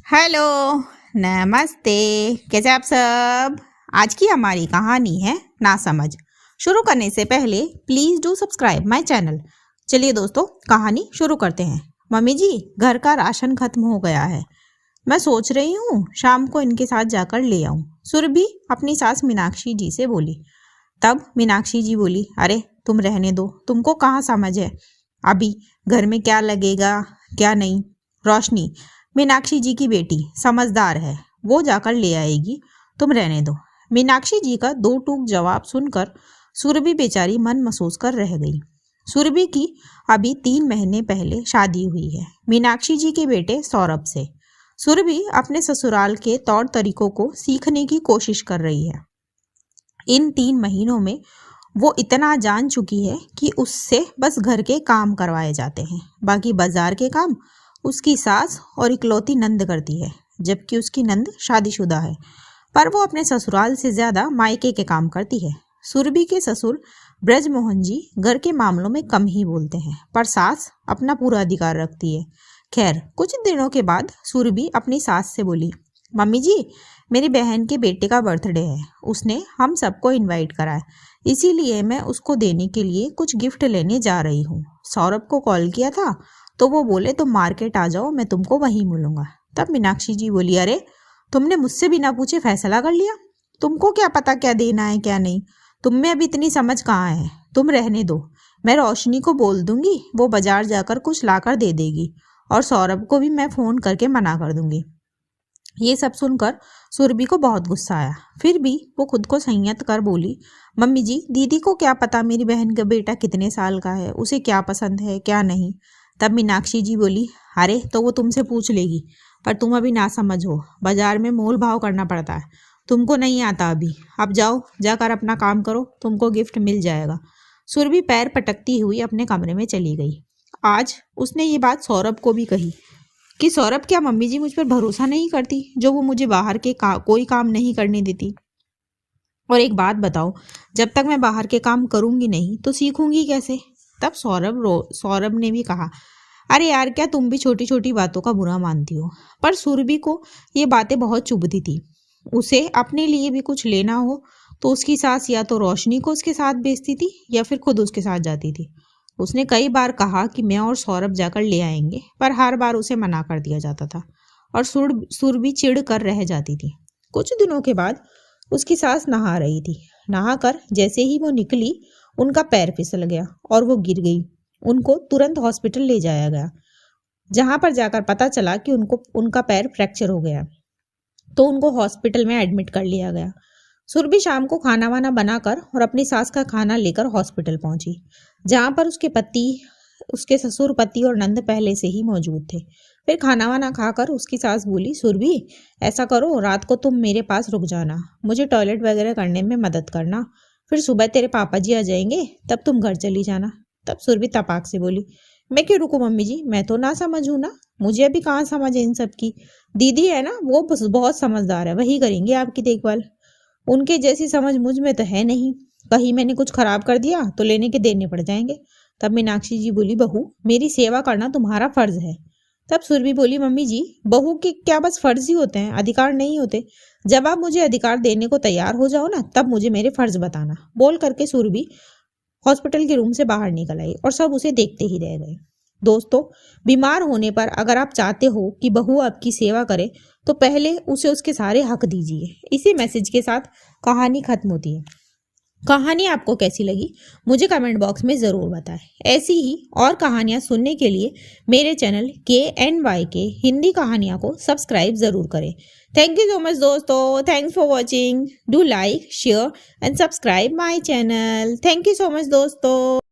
Hello, नमस्ते। कैसे आप सब? आज की हमारी कहानी है ना समझ। शुरू करने से पहले please do subscribe my channel. चलिए दोस्तों, कहानी शुरू करते हैं। मम्मी जी, घर का राशन खत्म हो गया है। मैं सोच रही हूँ शाम को इनके साथ जाकर ले आऊं। सुरभि अपनी सास मीनाक्षी जी से बोली। तब मीनाक्षी जी बोली, अरे तुम रहने दो, तुमको कहाँ समझ है अभी घर में क्या लगेगा क्या नहीं। रोशनी, मीनाक्षी जी की बेटी, समझदार है, वो जाकर ले आएगी, तुम रहने दो। मीनाक्षी जी का दो टूक जवाब सुनकर सुरभि बेचारी मन महसूस कर रह गई। सुरभि की अभी 3 महीने पहले शादी हुई है मीनाक्षी जी के बेटे सौरभ से। सुरभि अपने ससुराल के तौर तरीकों को सीखने की कोशिश कर रही है। इन 3 महीनों में वो इतना जान चुकी है कि उससे बस घर के काम करवाए जाते हैं, बाकी बाजार के काम उसकी सास और इकलौती नंद करती है, जबकि उसकी नंद शादीशुदा है, पर वो अपने ससुराल से ज्यादा मायके के काम करती है। सुरभि के ससुर ब्रजमोहन जी घर के मामलों में कम ही बोलते हैं, पर सास अपना पूरा अधिकार रखती है। खैर, कुछ दिनों के बाद सुरभि अपनी सास से बोली, मम्मी जी, मेरी बहन के बेटे का बर्थडे है, उसने हम सबको इनवाइट करा है, इसीलिए मैं उसको देने के लिए कुछ गिफ्ट लेने जा रही हूँ। सौरभ को कॉल किया था तो वो बोले तुम मार्केट आ जाओ, मैं तुमको वहीं मिलूंगा। तब मीनाक्षी जी बोली, अरे तुमने मुझसे बिना पूछे फैसला कर लिया, तुमको क्या पता क्या देना है क्या नहीं, तुम में अभी इतनी समझ कहाँ है। तुम रहने दो, मैं रोशनी को बोल दूंगी, वो बाजार जाकर कुछ लाकर दे देगी, और सौरभ को भी मैं फोन करके मना कर दूंगी। ये सब सुनकर सुरभि को बहुत गुस्सा आया, फिर भी वो खुद को संयत कर बोली, मम्मी जी, दीदी को क्या पता मेरी बहन का बेटा कितने साल का है, उसे क्या पसंद है क्या नहीं। तब मीनाक्षी जी बोली, अरे तो वो तुमसे पूछ लेगी, पर तुम अभी ना समझ हो, बाजार में मोल भाव करना पड़ता है, तुमको नहीं आता अभी। अब जाओ, जाकर अपना काम करो, तुमको गिफ्ट मिल जाएगा। सुरभि पैर पटकती हुई अपने कमरे में चली गई। आज उसने ये बात सौरभ को भी कही कि सौरभ, क्या मम्मी जी मुझ पर भरोसा नहीं करती जो वो मुझे बाहर के कोई काम नहीं करने देती? और एक बात बताओ, जब तक मैं बाहर के काम करूंगी नहीं तो सीखूंगी कैसे? तब सौरभ ने भी कहा, अरे यार, क्या तुम भी छोटी छोटी बातों का बुरा मानती हो? पर सुरभि को ये बातें बहुत चुभती थी। उसे अपने लिए भी कुछ लेना हो तो उसकी सास या तो रोशनी को उसके साथ भेजती थी या फिर खुद उसके साथ जाती थी। उसने कई बार कहा कि मैं और सौरभ जाकर ले आएंगे, पर हर बार उसे मना कर दिया जाता था और सुरभि चिढ़ कर रह जाती थी। कुछ दिनों के बाद उसकी सास नहा रही थी। नहाकर जैसे ही वो निकली, उनका पैर फिसल गया और वो गिर गई। उनको तुरंत हॉस्पिटल ले जाया गया, जहां पर जाकर पता चला कि उनका पैर फ्रैक्चर हो गया, तो उनको हॉस्पिटल में एडमिट कर लिया गया। सुरभि शाम को खाना वाना बनाकर और अपनी सास का खाना लेकर हॉस्पिटल पहुंची, जहां पर उसके ससुर पति और नंद पहले से ही मौजूद थे। फिर खाना वाना खाकर उसकी सास बोली, सुरभि, ऐसा करो, रात को तुम मेरे पास रुक जाना, मुझे टॉयलेट वगैरह करने में मदद करना, फिर सुबह तेरे पापा जी आ जाएंगे, तब तुम घर चली जाना। तब सुरभि तपाक से बोली, मैं क्यों रुकू मम्मी जी, मैं तो ना समझू ना, मुझे अभी कहाँ समझ है इन सब की। दीदी है ना, वो बहुत समझदार है, वही करेंगे आपकी देखभाल, उनके जैसी समझ मुझ में तो है नहीं, कहीं मैंने कुछ खराब कर दिया तो लेने के देने पड़ जाएंगे। तब मीनाक्षी जी बोली, बहू, मेरी सेवा करना तुम्हारा फर्ज है। तब सुरभि बोली, मम्मी जी, बहू के क्या बस फर्ज ही होते हैं, अधिकार नहीं होते? जब आप मुझे अधिकार देने को तैयार हो जाओ ना, तब मुझे मेरे फर्ज बताना। बोल करके सुरभि हॉस्पिटल के रूम से बाहर निकल आई और सब उसे देखते ही रह गए। दोस्तों, बीमार होने पर अगर आप चाहते हो कि बहू आपकी सेवा करे, तो पहले उसे उसके सारे हक दीजिए। इसी मैसेज के साथ कहानी खत्म होती है। कहानी आपको कैसी लगी मुझे कमेंट बॉक्स में ज़रूर बताएं। ऐसी ही और कहानियाँ सुनने के लिए मेरे चैनल KNY हिंदी कहानियाँ को सब्सक्राइब ज़रूर करें। थैंक यू सो मच दोस्तों, thanks for watching, do like, share and subscribe my channel. Thank you so much दोस्तों।